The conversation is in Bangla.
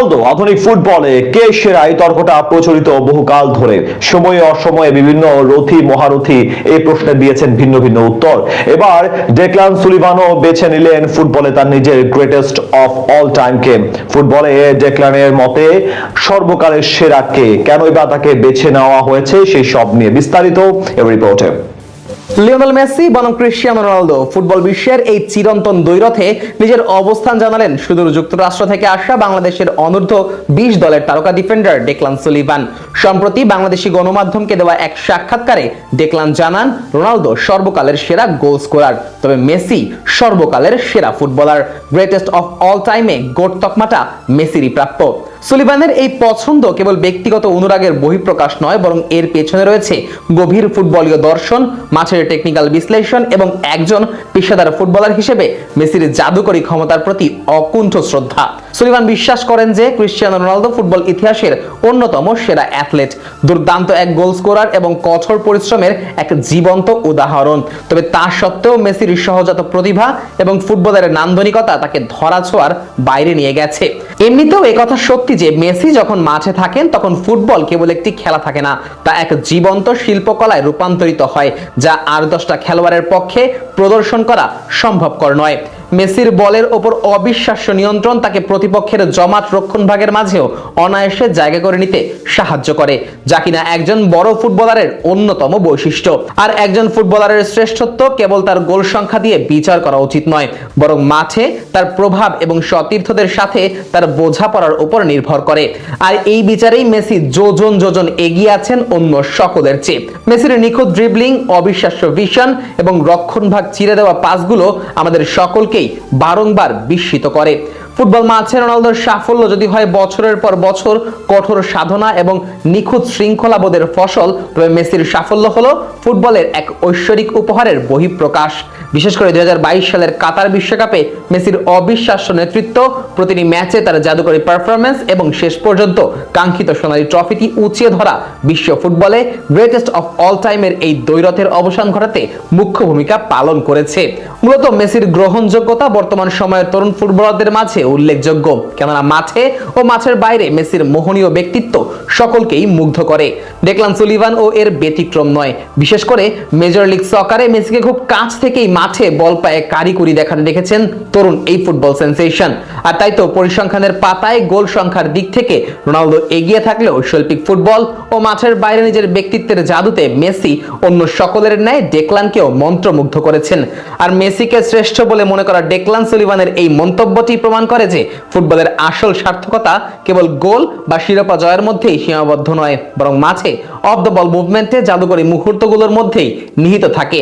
রোনালদো আধুনিক ফুটবলে কে সেরা এই তর্কটা প্রচলিত বহুকাল ধরে। সময়ে অসময়ে বিভিন্ন রথী মহারথী এই প্রশ্নে দিয়েছেন ভিন্ন ভিন্ন উত্তর। এবার ডেক্লান সুলিভানও বেছে নিলেন ফুটবলে তার নিজের গ্রেটেস্ট অফ অল টাইমকে। ফুটবলে ডেক্লানের মতে সর্বকালের সেরা কে, কেনই বা তাকে বেছে নেওয়া হয়েছে সেই সব নিয়ে বিস্তারিত এই রিপোর্টে। লিওনেল মেসি বনাম ক্রিস্টিয়ানো রোনালদো ফুটবল বিশ্বের এই চিরন্তন দ্বৈরথে নিজের অবস্থান জানালেন সুদূর যুক্তরাষ্ট্র থেকে আসা বাংলাদেশের অনূর্ধ্ব 20 দলের তারকা ডিফেন্ডার ডেক্লান সুলিভান। সম্প্রতি বাংলাদেশি গণমাধ্যমকে দেওয়া এক সাক্ষাৎকারে ডেক্লান জানান, রোনালদো সর্বকালের সেরা গোল স্কোরার, তবে মেসি সর্বকালের সেরা ফুটবলার। গ্রেটেস্ট অফ অল টাইমে গোট তকমাটা মেসিরই প্রাপ্য। সুলিভানের এই পছন্দ কেবল ব্যক্তিগত অনুরাগের বহিঃপ্রকাশ নয়, বরং এর পেছনে রয়েছে গভীর ফুটবলীয় দর্শন, মাঠের টেকনিক্যাল বিশ্লেষণ এবং একজন পেশাদার ফুটবলার হিসেবে মেসির জাদুকরী ক্ষমতার প্রতি অকুণ্ঠ শ্রদ্ধা। সুলিভান বিশ্বাস করেন যে ক্রিস্টিয়ানো রোনালদো ফুটবল ইতিহাসের অন্যতম সেরা অ্যাথলেট, দুর্দান্ত এক গোল স্কোরার এবং কঠোর পরিশ্রমের এক জীবন্ত উদাহরণ। তবে তা সত্ত্বেও মেসির সহজাত প্রতিভা এবং ফুটবলের নান্দনিকতা তাকে ধরাছোঁয়ার বাইরে নিয়ে গেছে। এমনিতেও একথা সত্যি যে মেসি যখন মাঠে থাকেন তখন ফুটবল কেবল একটি খেলা থাকে না, তা এক জীবন্ত শিল্পকলায় রূপান্তরিত হয়, যা আর 10টা খেলোয়াড়ের পক্ষে প্রদর্শন করা সম্ভবকর নয়। মেসির বলের ওপর অবিশ্বাস্য নিয়ন্ত্রণ তাকে প্রতিপক্ষের জমাট রক্ষণভাগের মাঝেও অনায়াসে জায়গা করে নিতে সাহায্য করে, যা কিনা একজন বড় ফুটবলারের অন্যতম বৈশিষ্ট্য। আর একজন ফুটবলারের শ্রেষ্ঠত্ব কেবল তার গোল সংখ্যা দিয়ে বিচার করা উচিত নয়, বরং মাঠে তার প্রভাব এবং সতীর্থদের সাথে তার বোঝাপড়ার উপর নির্ভর করে। আর এই বিচারেই মেসি যোজন যোজন এগিয়ে আছেন অন্য সকলের চেয়ে। মেসির নিখুঁত ড্রিবলিং, অবিশ্বাস্য ভিশন এবং রক্ষণভাগ চিরে দেওয়া পাসগুলো আমাদের সকলকে বারংবার বিস্মিত করে। ফুটবল মাঠে রোনালদোর সাফল্য যদি হয় বছরের পর বছর কঠোর সাধনা এবং নিখুঁত শৃঙ্খলাবোধের ফসল, তবে মেসির সাফল্য হলো ফুটবলের এক ঐশ্বরিক উপহারের বহিঃপ্রকাশ। বিশেষ করে 2022 সালের কাতার বিশ্বকাপে মেসির অবিশ্বাস্য নেতৃত্ব, প্রতিটি ম্যাচে তার জাদুকরী পারফরম্যান্স এবং শেষ পর্যন্ত কাঙ্ক্ষিত সোনালী ট্রফিটি উঁচিয়ে ধরা বিশ্ব ফুটবলে গ্রেটেস্ট অফ অল টাইমের এই দ্বৈরথের অবসান ঘটাতে মুখ্য ভূমিকা পালন করেছে। মূলত মেসির গ্রহণযোগ্যতা বর্তমান সময়ের তরুণ ফুটবলারদের মাঝে উল্লেখযোগ্য, কেননা মাঠে ও মাঠের বাইরে মেসির মোহনীয় ব্যক্তিত্ব সকলকেই মুগ্ধ করে। ডেক্লান সুলিভান ও এর ব্যতিক্রম নয়। বিশেষ করে মেজর লিগ সকারে মেসিকে খুব কাছ থেকেই মাঠে বল পায়ে কারিকুরি দেখাতে দেখেছেন তরুণ এই ফুটবল সেন্সেশন। আর তাই তো পরিসংখ্যানের পাতায় গোল সংখ্যার দিক থেকে রোনালদো এগিয়ে থাকলেও শৈল্পিক ফুটবল ও মাঠের বাইরে নিজের ব্যক্তিত্বের জাদুতে মেসি অন্য সকলের ন্যায় ডেক্লানকেও মন্ত্রমুগ্ধ করেছেন। আর মেসিকে শ্রেষ্ঠ বলে মনে করা ডেক্লান সুলিভানের এই মন্তব্যটি প্রমাণ করে যে ফুটবলের আসল সার্থকতা কেবল গোল বা শিরোপা জয়ের মধ্যেই সীমাবদ্ধ নয়, বরং মাঠে অফ দ্য বল মুভমেন্টে জাদুকরী মুহূর্তগুলোর মধ্যেই নিহিত থাকে।